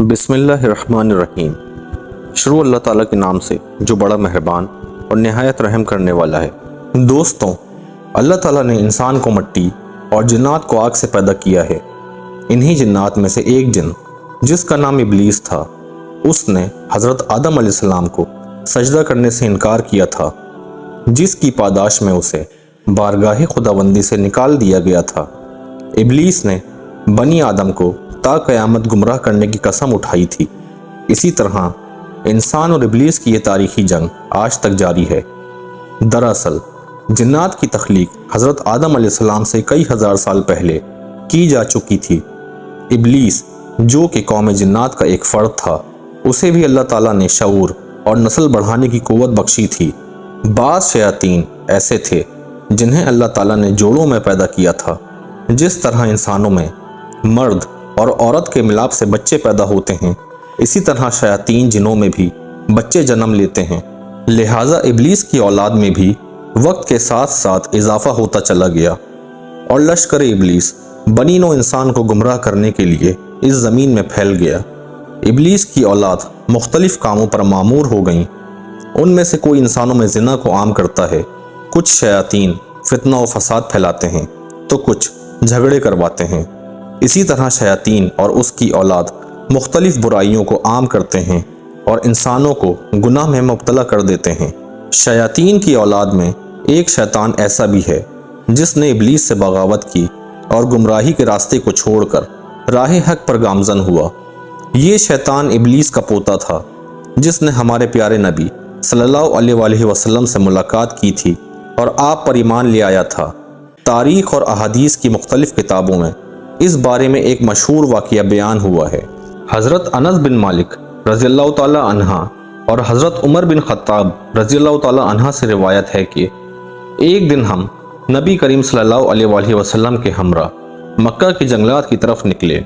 بسم اللہ الرحمن الرحیم۔ شروع اللہ تعالیٰ کے نام سے جو بڑا مہربان اور نہایت رحم کرنے والا ہے۔ دوستوں، اللہ تعالیٰ نے انسان کو مٹی اور جنات کو آگ سے پیدا کیا ہے۔ انہی جنات میں سے ایک جن جس کا نام ابلیس تھا، اس نے حضرت آدم علیہ السلام کو سجدہ کرنے سے انکار کیا تھا، جس کی پاداش میں اسے بارگاہ خداوندی سے نکال دیا گیا تھا۔ ابلیس نے بنی آدم کو تا قیامت گمراہ کرنے کی قسم اٹھائی تھی۔ اسی طرح انسان اور ابلیس کی یہ تاریخی جنگ آج تک جاری ہے۔ دراصل جنات کی تخلیق حضرت آدم علیہ السلام سے کئی ہزار سال پہلے کی جا چکی تھی۔ ابلیس جو کہ قوم جنات کا ایک فرد تھا، اسے بھی اللہ تعالیٰ نے شعور اور نسل بڑھانے کی قوت بخشی تھی۔ بعض شیاطین ایسے تھے جنہیں اللہ تعالیٰ نے جوڑوں میں پیدا کیا تھا۔ جس طرح انسانوں میں مرد اور عورت کے ملاپ سے بچے پیدا ہوتے ہیں، اسی طرح شیاطین جنوں میں بھی بچے جنم لیتے ہیں۔ لہٰذا ابلیس کی اولاد میں بھی وقت کے ساتھ ساتھ اضافہ ہوتا چلا گیا، اور لشکر ابلیس بنی نوع انسان کو گمراہ کرنے کے لیے اس زمین میں پھیل گیا۔ ابلیس کی اولاد مختلف کاموں پر مامور ہو گئیں۔ ان میں سے کوئی انسانوں میں زنا کو عام کرتا ہے، کچھ شیاطین فتنہ و فساد پھیلاتے ہیں تو کچھ جھگڑے کرواتے ہیں۔ اسی طرح شیاطین اور اس کی اولاد مختلف برائیوں کو عام کرتے ہیں اور انسانوں کو گناہ میں مبتلا کر دیتے ہیں۔ شیاطین کی اولاد میں ایک شیطان ایسا بھی ہے جس نے ابلیس سے بغاوت کی اور گمراہی کے راستے کو چھوڑ کر راہ حق پر گامزن ہوا۔ یہ شیطان ابلیس کا پوتا تھا جس نے ہمارے پیارے نبی صلی اللہ علیہ وآلہ وسلم سے ملاقات کی تھی اور آپ پر ایمان لے آیا تھا۔ تاریخ اور احادیث کی مختلف کتابوں میں اس بارے میں ایک مشہور واقعہ بیان ہوا ہے۔ حضرت انس بن مالک رضی اللہ تعالی عنہ اور حضرت عمر بن خطاب رضی اللہ تعالی عنہ سے روایت ہے کہ ایک دن ہم نبی کریم صلی اللہ علیہ وآلہ وسلم کے ہمراہ مکہ کے جنگلات کی طرف نکلے۔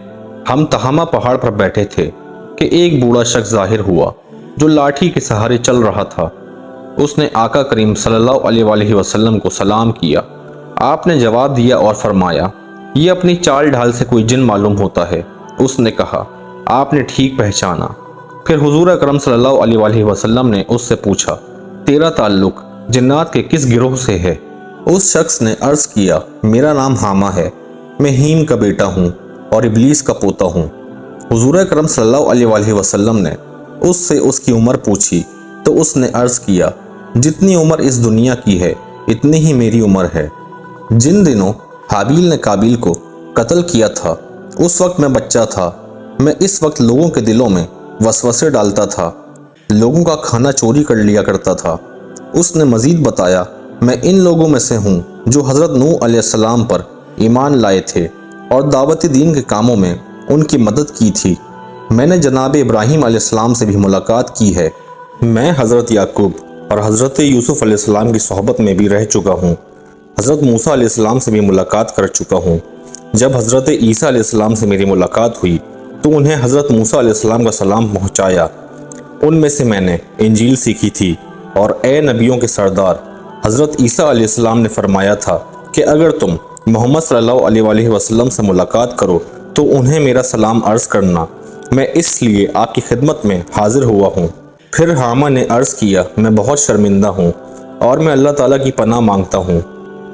ہم تہامہ پہاڑ پر بیٹھے تھے کہ ایک بوڑھا شخص ظاہر ہوا جو لاٹھی کے سہارے چل رہا تھا۔ اس نے آقا کریم صلی اللہ علیہ وآلہ وسلم کو سلام کیا۔ آپ نے جواب دیا اور فرمایا، یہ اپنی چال ڈھال سے کوئی جن معلوم ہوتا ہے۔ اس نے کہا، آپ نے ٹھیک پہچانا۔ پھر حضور اکرم صلی اللہ علیہ وآلہ وسلم نے اس سے پوچھا، تیرا تعلق جنات کے کس گروہ سے ہے؟ اس شخص نے عرض کیا، میرا نام حامہ ہے، میں ہیم کا بیٹا ہوں اور ابلیس کا پوتا ہوں۔ حضور اکرم صلی اللہ علیہ وآلہ وسلم نے اس سے اس کی عمر پوچھی تو اس نے عرض کیا، جتنی عمر اس دنیا کی ہے اتنی ہی میری عمر ہے۔ جن دنوں حابیل نے قابیل کو قتل کیا تھا، اس وقت میں بچہ تھا۔ میں اس وقت لوگوں کے دلوں میں وسوسے ڈالتا تھا، لوگوں کا کھانا چوری کر لیا کرتا تھا۔ اس نے مزید بتایا، میں ان لوگوں میں سے ہوں جو حضرت نوح علیہ السلام پر ایمان لائے تھے اور دعوت دین کے کاموں میں ان کی مدد کی تھی۔ میں نے جناب ابراہیم علیہ السلام سے بھی ملاقات کی ہے۔ میں حضرت یعقوب اور حضرت یوسف علیہ السلام کی صحبت میں بھی رہ چکا ہوں۔ حضرت موسیٰ علیہ السلام سے بھی ملاقات کر چکا ہوں۔ جب حضرت عیسیٰ علیہ السلام سے میری ملاقات ہوئی تو انہیں حضرت موسیٰ علیہ السلام کا سلام پہنچایا۔ ان میں سے میں نے انجیل سیکھی تھی، اور اے نبیوں کے سردار، حضرت عیسیٰ علیہ السلام نے فرمایا تھا کہ اگر تم محمد صلی اللہ علیہ وآلہ وسلم سے ملاقات کرو تو انہیں میرا سلام عرض کرنا، میں اس لیے آپ کی خدمت میں حاضر ہوا ہوں۔ پھر حامہ نے عرض کیا، میں بہت شرمندہ ہوں اور میں اللہ تعالیٰ کی پناہ مانگتا ہوں۔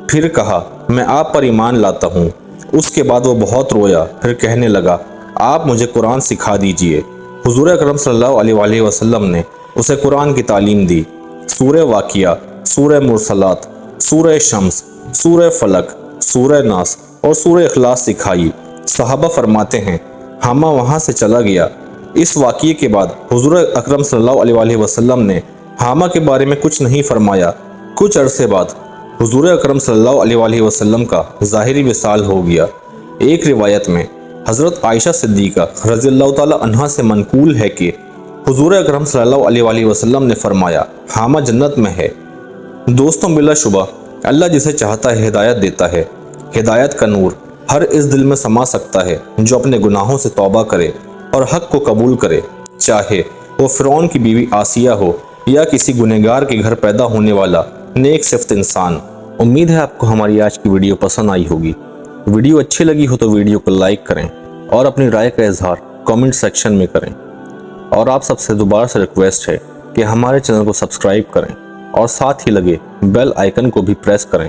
پھر کہا، میں آپ پر ایمان لاتا ہوں۔ اس کے بعد وہ بہت رویا، پھر کہنے لگا، آپ مجھے قرآن سکھا دیجئے۔ حضور اکرم صلی اللہ علیہ وآلہ وسلم نے اسے قرآن کی تعلیم دی۔ سورہ واقعہ، سورہ مرسلات، سورہ شمس، سورہ فلق، سورہ ناس اور سورہ اخلاص سکھائی۔ صحابہ فرماتے ہیں، حامہ وہاں سے چلا گیا۔ اس واقعے کے بعد حضور اکرم صلی اللہ علیہ وآلہ وسلم نے حامہ کے بارے میں کچھ نہیں فرمایا۔ کچھ عرصے بعد حضور اکرم صلی اللہ علیہ وآلہ وسلم کا ظاہری وصال ہو گیا۔ ایک روایت میں حضرت عائشہ صدیقہ رضی اللہ تعالی عنہا سے منقول ہے کہ حضور اکرم صلی اللہ علیہ وآلہ وسلم نے فرمایا، حامہ جنت میں ہے۔ دوستوں، بلا شبہ اللہ جسے چاہتا ہے ہدایت دیتا ہے۔ ہدایت کا نور ہر اس دل میں سما سکتا ہے جو اپنے گناہوں سے توبہ کرے اور حق کو قبول کرے، چاہے وہ فرعون کی بیوی آسیہ ہو یا کسی گنہگار کے گھر پیدا ہونے والا نیک صفت انسان۔ امید ہے آپ کو ہماری آج کی ویڈیو پسند آئی ہوگی۔ ویڈیو اچھی لگی ہو تو ویڈیو کو لائک کریں اور اپنی رائے کا اظہار کامنٹ سیکشن میں کریں، اور آپ سب سے دوبارہ سے ریکویسٹ ہے کہ ہمارے چینل کو سبسکرائب کریں اور ساتھ ہی لگے بیل آئیکن کو بھی پریس کریں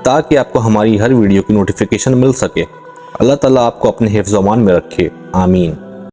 تاکہ آپ کو ہماری ہر ویڈیو کی نوٹیفیکیشن مل سکے۔ اللہ تعالیٰ آپ کو اپنے حفظ و امان میں رکھے، آمین۔